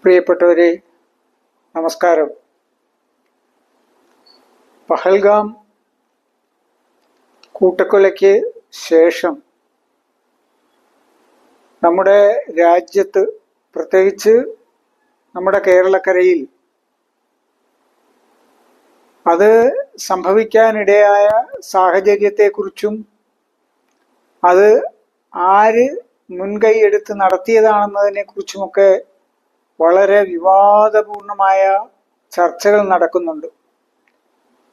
പ്രിയപ്പെട്ടവരെ, നമസ്കാരം. പഹൽഗാം കൂട്ടക്കൊലയ്ക്ക് ശേഷം നമ്മുടെ രാജ്യത്ത്, പ്രത്യേകിച്ച് നമ്മുടെ കേരളക്കരയിൽ അത് സംഭവിക്കാനിടയായ സാഹചര്യത്തെക്കുറിച്ചും അത് ആര് മുൻകൈയെടുത്ത് നടത്തിയതാണെന്നതിനെക്കുറിച്ചുമൊക്കെ വളരെ വിവാദപൂർണമായ ചർച്ചകൾ നടക്കുന്നുണ്ട്.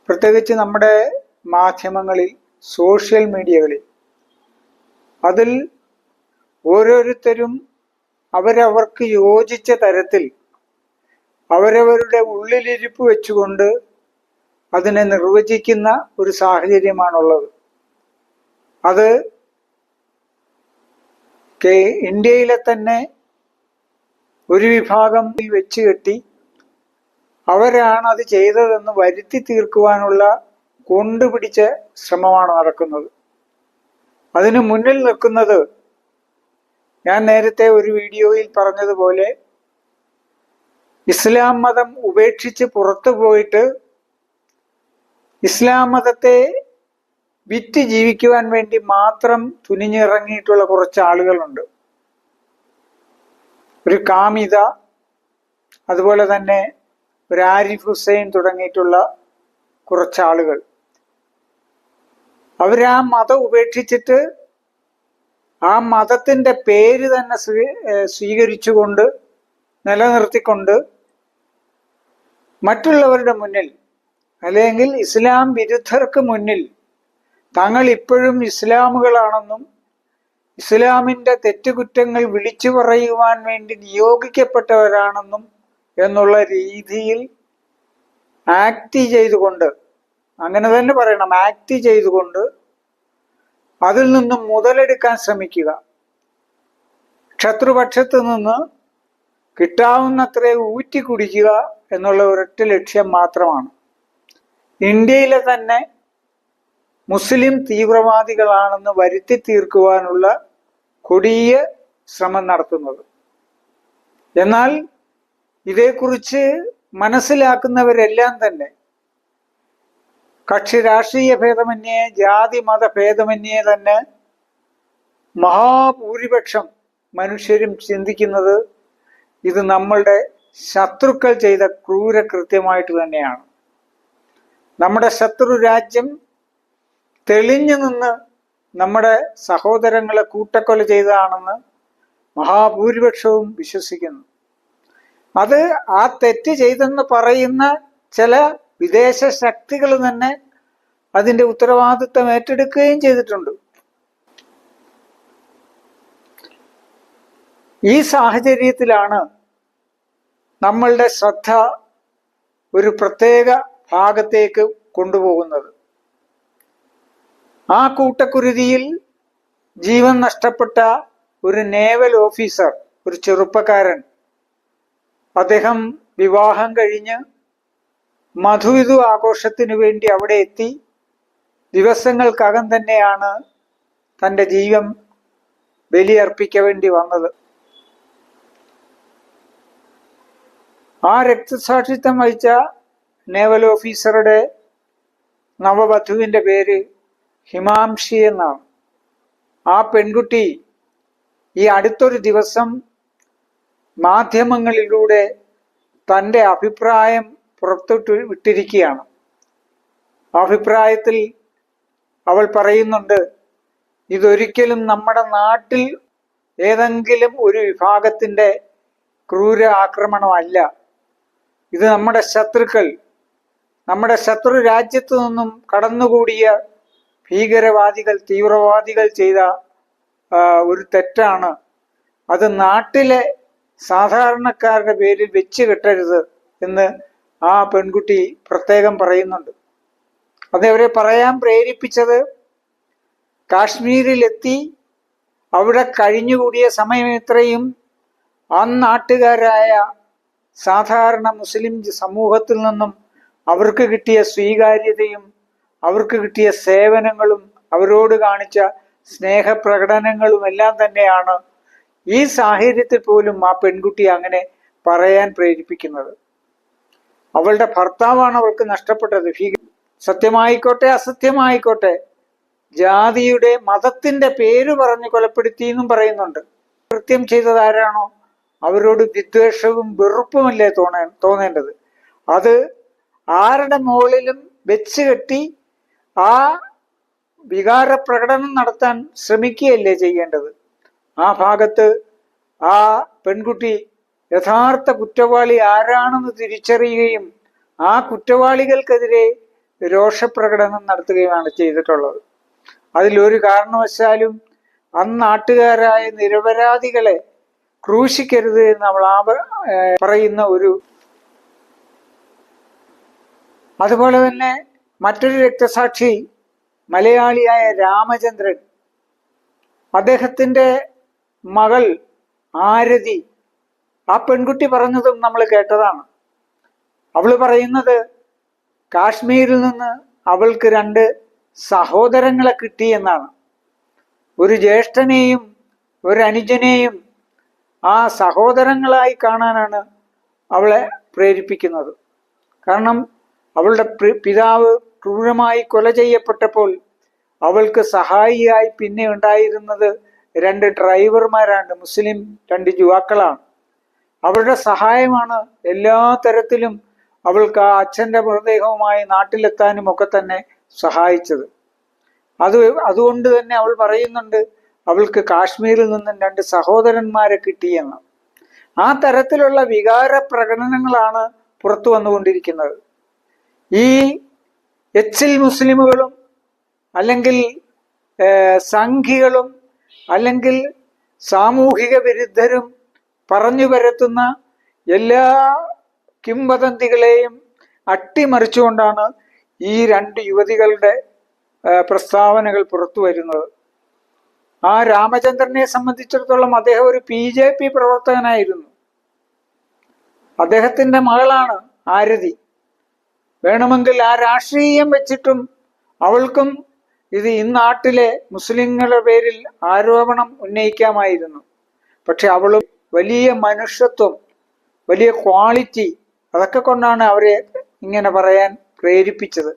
പ്രത്യേകിച്ച് നമ്മുടെ മാധ്യമങ്ങളിൽ, സോഷ്യൽ മീഡിയകളിൽ. അതിൽ ഓരോരുത്തരും അവരവർക്ക് യോജിച്ച തരത്തിൽ അവരവരുടെ ഉള്ളിലിരിപ്പ് വെച്ചുകൊണ്ട് അതിനെ നിർവചിക്കുന്ന ഒരു സാഹചര്യമാണുള്ളത്. അത് ഇന്ത്യയിലെ തന്നെ ഒരു വിഭാഗം വെച്ച് കെട്ടി അവരാണ് അത് ചെയ്തതെന്ന് വരുത്തി തീർക്കുവാനുള്ള കൊണ്ടുപിടിച്ച ശ്രമമാണ് നടക്കുന്നത്. അതിനു മുന്നിൽ നിൽക്കുന്നത്, ഞാൻ നേരത്തെ ഒരു വീഡിയോയിൽ പറഞ്ഞതുപോലെ, ഇസ്ലാം മതം ഉപേക്ഷിച്ച് പുറത്തു പോയിട്ട് ഇസ്ലാം മതത്തെ വിറ്റ് ജീവിക്കുവാൻ വേണ്ടി മാത്രം തുനിഞ്ഞിറങ്ങിയിട്ടുള്ള കുറച്ച് ആളുകളുണ്ട്. ഒരു കാമിത, അതുപോലെ തന്നെ ഒരു ആരിഫ് ഹുസൈൻ തുടങ്ങിയിട്ടുള്ള കുറച്ചാളുകൾ. അവരാ മതം ഉപേക്ഷിച്ചിട്ട് ആ മതത്തിന്റെ പേര് തന്നെ സ്വീകരിച്ചുകൊണ്ട്, നിലനിർത്തിക്കൊണ്ട് മറ്റുള്ളവരുടെ മുന്നിൽ, അല്ലെങ്കിൽ ഇസ്ലാം വിരുദ്ധർക്ക് മുന്നിൽ തങ്ങൾ ഇപ്പോഴും ഇസ്ലാമുകളാണെന്നും ഇസ്ലാമിന്റെ തെറ്റുകുറ്റങ്ങൾ വിളിച്ചു പറയുവാൻ വേണ്ടി നിയോഗിക്കപ്പെട്ടവരാണെന്നും എന്നുള്ള രീതിയിൽ ആക്ട് ചെയ്തുകൊണ്ട്, അങ്ങനെ തന്നെ പറയണം, ആക്ട് ചെയ്തുകൊണ്ട് അതിൽ നിന്നും മുതലെടുക്കാൻ ശ്രമിക്കുക. ശത്രുപക്ഷത്ത് നിന്ന് കിട്ടാവുന്നത്രേ ഊറ്റി കുടിക്കുക എന്നുള്ള ഒരൊറ്റ ലക്ഷ്യം മാത്രമാണ് ഇന്ത്യയിലെ തന്നെ മുസ്ലിം തീവ്രവാദികളാണെന്ന് വരുത്തി തീർക്കുവാനുള്ള കൊടിയ ശ്രമം നടത്തുന്നത്. എന്നാൽ ഇതേക്കുറിച്ച് മനസ്സിലാക്കുന്നവരെല്ലാം തന്നെ കക്ഷി രാഷ്ട്രീയ ഭേദമന്യേ, ജാതി മത ഭേദമന്യേ തന്നെ മഹാഭൂരിപക്ഷം മനുഷ്യരും ചിന്തിക്കുന്നത് ഇത് നമ്മളുടെ ശത്രുക്കൾ ചെയ്ത ക്രൂരകൃത്യമായിട്ട് തന്നെയാണ്. നമ്മുടെ ശത്രു രാജ്യം തെളിഞ്ഞു നിന്ന് നമ്മുടെ സഹോദരങ്ങളെ കൂട്ടക്കൊല ചെയ്തതാണെന്ന് മഹാഭൂരിപക്ഷവും വിശ്വസിക്കുന്നു. അത് ആ തെറ്റ് ചെയ്തെന്ന് പറയുന്ന ചില വിദേശ ശക്തികൾ തന്നെ അതിന്റെ ഉത്തരവാദിത്വം ഏറ്റെടുക്കുകയും ചെയ്തിട്ടുണ്ട്. ഈ സാഹചര്യത്തിലാണ് നമ്മളുടെ ശ്രദ്ധ ഒരു പ്രത്യേക ഭാഗത്തേക്ക് കൊണ്ടുപോകുന്നത്. ആ കൂട്ടക്കുരുതിയിൽ ജീവൻ നഷ്ടപ്പെട്ട ഒരു നേവൽ ഓഫീസർ, ഒരു ചെറുപ്പക്കാരൻ, അദ്ദേഹം വിവാഹം കഴിഞ്ഞ് മധുവിധു ആഘോഷത്തിനു വേണ്ടി അവിടെ എത്തി. ദിവസങ്ങൾക്കകം തന്നെയാണ് തൻ്റെ ജീവൻ ബലിയർപ്പിക്കേണ്ടി വന്നത്. ആ രക്തസാക്ഷിത്വം വഹിച്ച നേവൽ ഓഫീസറുടെ നവവധുവിൻ്റെ പേര് ഹിമാംഷി എന്നാണ്. ആ പെൺകുട്ടി ഈ അടുത്തൊരു ദിവസം മാധ്യമങ്ങളിലൂടെ തൻ്റെ അഭിപ്രായം പുറത്തോട്ട് വിട്ടിരിക്കുകയാണ്. അഭിപ്രായത്തിൽ അവൾ പറയുന്നുണ്ട്, ഇതൊരിക്കലും നമ്മുടെ നാട്ടിൽ ഏതെങ്കിലും ഒരു വിഭാഗത്തിൻ്റെ ക്രൂര ആക്രമണമല്ല. ഇത് നമ്മുടെ ശത്രുക്കൾ, നമ്മുടെ ശത്രു രാജ്യത്തു നിന്നും കടന്നുകൂടിയ ഭീകരവാദികൾ, തീവ്രവാദികൾ ചെയ്ത ഒരു തെറ്റാണ്. അത് നാട്ടിലെ സാധാരണക്കാരുടെ പേരിൽ വെച്ച് കെട്ടരുത് എന്ന് ആ പെൺകുട്ടി പ്രത്യേകം പറയുന്നുണ്ട്. അതവരെ പറയാൻ പ്രേരിപ്പിച്ചത്, കാശ്മീരിലെത്തി അവിടെ കഴിഞ്ഞുകൂടിയ സമയം ഇത്രയും ആ നാട്ടുകാരായ സാധാരണ മുസ്ലിം സമൂഹത്തിൽ നിന്നും അവർക്ക് കിട്ടിയ സ്വീകാര്യതയും അവർക്ക് കിട്ടിയ സേവനങ്ങളും അവരോട് കാണിച്ച സ്നേഹപ്രകടനങ്ങളും എല്ലാം തന്നെയാണ് ഈ സാഹചര്യത്തിൽ പോലും ആ പെൺകുട്ടി അങ്ങനെ പറയാൻ പ്രേരിപ്പിക്കുന്നത്. അവളുടെ ഭർത്താവാണ് അവൾക്ക് നഷ്ടപ്പെട്ടത്. സത്യമായിക്കോട്ടെ അസത്യമായിക്കോട്ടെ ജാതിയുടെ മതത്തിന്റെ പേര് പറഞ്ഞ് കൊലപ്പെടുത്തി എന്നും പറയുന്നുണ്ട്. കൃത്യം ചെയ്തത് ആരാണോ അവരോട് വിദ്വേഷവും വെറുപ്പുമല്ലേ തോന്നേണ്ടത്. അത് ആരുടെ മുകളിലും വെച്ച് കെട്ടി ആ വികാര പ്രകടനം നടത്താൻ ശ്രമിക്കുകയല്ലേ ചെയ്യേണ്ടത്. ആ ഭാഗത്ത് ആ പെൺകുട്ടി യഥാർത്ഥ കുറ്റവാളി ആരാണെന്ന് തിരിച്ചറിയുകയും ആ കുറ്റവാളികൾക്കെതിരെ രോഷപ്രകടനം നടത്തുകയുമാണ് ചെയ്തിട്ടുള്ളത്. അതിലൊരു കാരണവശാലും അന്നാട്ടുകാരായ നിരപരാധികളെ ക്രൂശിക്കരുത് എന്ന് നമ്മൾ പറയുന്ന ഒരു. അതുപോലെ തന്നെ മറ്റൊരു രക്തസാക്ഷി മലയാളിയായ രാമചന്ദ്രൻ, അദ്ദേഹത്തിന്റെ മകൾ ആരതി, ആ പെൺകുട്ടി പറഞ്ഞതും നമ്മൾ കേട്ടതാണ്. അവള് പറയുന്നത് കാശ്മീരിൽ നിന്ന് അവൾക്ക് 2 സഹോദരങ്ങളെ കിട്ടി എന്നാണ്. ഒരു ജ്യേഷ്ഠനെയും ഒരു അനുജനെയും ആ സഹോദരങ്ങളായി കാണാനാണ് അവളെ പ്രേരിപ്പിക്കുന്നത്. കാരണം അവളുടെ പിതാവ് ക്രൂരമായി കൊല ചെയ്യപ്പെട്ടപ്പോൾ അവൾക്ക് സഹായിയായി പിന്നെ ഉണ്ടായിരുന്നത് 2 ഡ്രൈവർമാരാണ്, മുസ്ലിം 2 യുവാക്കളാണ്. അവരുടെ സഹായമാണ് എല്ലാ തരത്തിലും അവൾക്ക് ആ അച്ഛന്റെ മൃതദേഹവുമായി നാട്ടിലെത്താനും ഒക്കെ തന്നെ സഹായിച്ചത്. അതുകൊണ്ട് തന്നെ അവൾ പറയുന്നുണ്ട് അവൾക്ക് കാശ്മീരിൽ നിന്നും 2 സഹോദരന്മാരെ കിട്ടിയെന്ന്. ആ തരത്തിലുള്ള വികാര പ്രകടനങ്ങളാണ് പുറത്തു വന്നുകൊണ്ടിരിക്കുന്നത്. ഈ എച്ചിൽ മുസ്ലിമുകളും അല്ലെങ്കിൽ സംഘികളും അല്ലെങ്കിൽ സാമൂഹിക വിരുദ്ധരും പറഞ്ഞു പരത്തുന്ന എല്ലാ കിംവദന്തികളെയും അട്ടിമറിച്ചുകൊണ്ടാണ് ഈ 2 യുവതികളുടെ പ്രസ്താവനകൾ പുറത്തു വരുന്നത്. ആ രാമചന്ദ്രനെ സംബന്ധിച്ചിടത്തോളം അദ്ദേഹം ഒരു BJP പ്രവർത്തകനായിരുന്നു. അദ്ദേഹത്തിന്റെ മകളാണ് ആരതി. വേണമെങ്കിൽ ആ രാഷ്ട്രീയം വെച്ചിട്ടും അവൾക്കും ഇത് ഈ നാട്ടിലെ മുസ്ലിങ്ങളുടെ പേരിൽ ആരോപണം ഉന്നയിക്കാമായിരുന്നു. പക്ഷെ അവളും വലിയ മനുഷ്യത്വം, വലിയ ക്വാളിറ്റി, അതൊക്കെ കൊണ്ടാണ് അവരെ ഇങ്ങനെ പറയാൻ പ്രേരിപ്പിച്ചത്.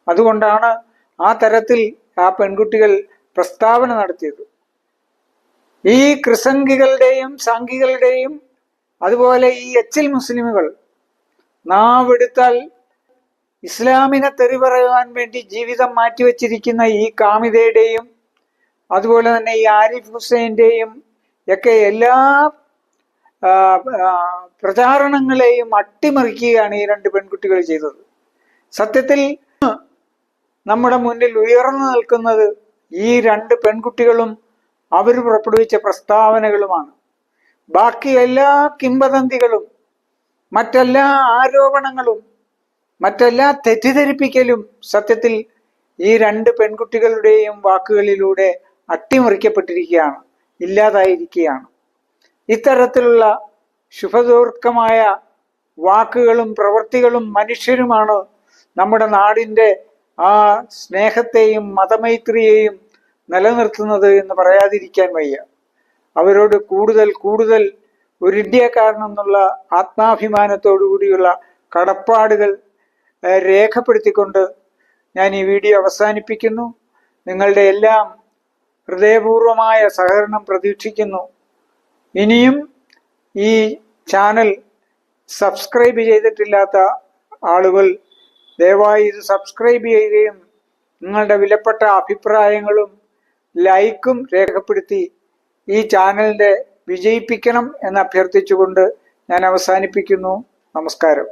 അതുകൊണ്ടാണ് ആ തരത്തിൽ ആ പെൺകുട്ടികൾ പ്രസ്താവന നടത്തിയത്. ഈ ക്രിസംഗികളുടെയും സംഘികളുടെയും അതുപോലെ ഈ എച്ചിൽ മുസ്ലിമുകൾ നാവെടുത്താൽ ഇസ്ലാമിനെ തെറി പറയുവാൻ വേണ്ടി ജീവിതം മാറ്റിവെച്ചിരിക്കുന്ന ഈ കാമിതയുടെയും അതുപോലെ തന്നെ ഈ ആരിഫ് ഹുസൈൻ്റെയും ഒക്കെ എല്ലാ പ്രചാരണങ്ങളെയും അട്ടിമറിക്കുകയാണ് ഈ 2 പെൺകുട്ടികൾ ചെയ്തത്. സത്യത്തിൽ നമ്മുടെ മുന്നിൽ ഉയർന്നു നിൽക്കുന്നത് ഈ 2 പെൺകുട്ടികളും അവർ പുറപ്പെടുവിച്ച പ്രസ്താവനകളുമാണ്. ബാക്കി എല്ലാ കിംവദന്തികളും മറ്റെല്ലാ ആരോപണങ്ങളും മറ്റെല്ലാ തെറ്റിദ്ധരിപ്പിക്കലും സത്യത്തിൽ ഈ 2 പെൺകുട്ടികളുടെയും വാക്കുകളിലൂടെ അട്ടിമറിക്കപ്പെട്ടിരിക്കുകയാണ്, ഇല്ലാതായിരിക്കുകയാണ്. ഇത്തരത്തിലുള്ള ശുഭദൂർക്കമായ വാക്കുകളും പ്രവൃത്തികളും മനുഷ്യരുമാണ് നമ്മുടെ നാടിൻ്റെ ആ സ്നേഹത്തെയും മതമൈത്രിയെയും നിലനിർത്തുന്നത് എന്ന് പറയാതിരിക്കാൻ വയ്യ. അവരോട് കൂടുതൽ ഒരു ഇന്ത്യക്കാരനെന്നുള്ള ആത്മാഭിമാനത്തോടു കൂടിയുള്ള കടപ്പാടുകൾ രേഖപ്പെടുത്തിക്കൊണ്ട് ഞാൻ ഈ വീഡിയോ അവസാനിപ്പിക്കുന്നു. നിങ്ങളുടെ എല്ലാം ഹൃദയപൂർവമായ സഹകരണം പ്രതീക്ഷിക്കുന്നു. ഇനിയും ഈ ചാനൽ സബ്സ്ക്രൈബ് ചെയ്തിട്ടില്ലാത്ത ആളുകൾ ദയവായി ഇത് സബ്സ്ക്രൈബ് ചെയ്യുകയും നിങ്ങളുടെ വിലപ്പെട്ട അഭിപ്രായങ്ങളും ലൈക്കും രേഖപ്പെടുത്തി ഈ ചാനലിനെ വിജയിപ്പിക്കണം എന്ന് അഭ്യർത്ഥിച്ചുകൊണ്ട് ഞാൻ അവസാനിപ്പിക്കുന്നു. നമസ്കാരം.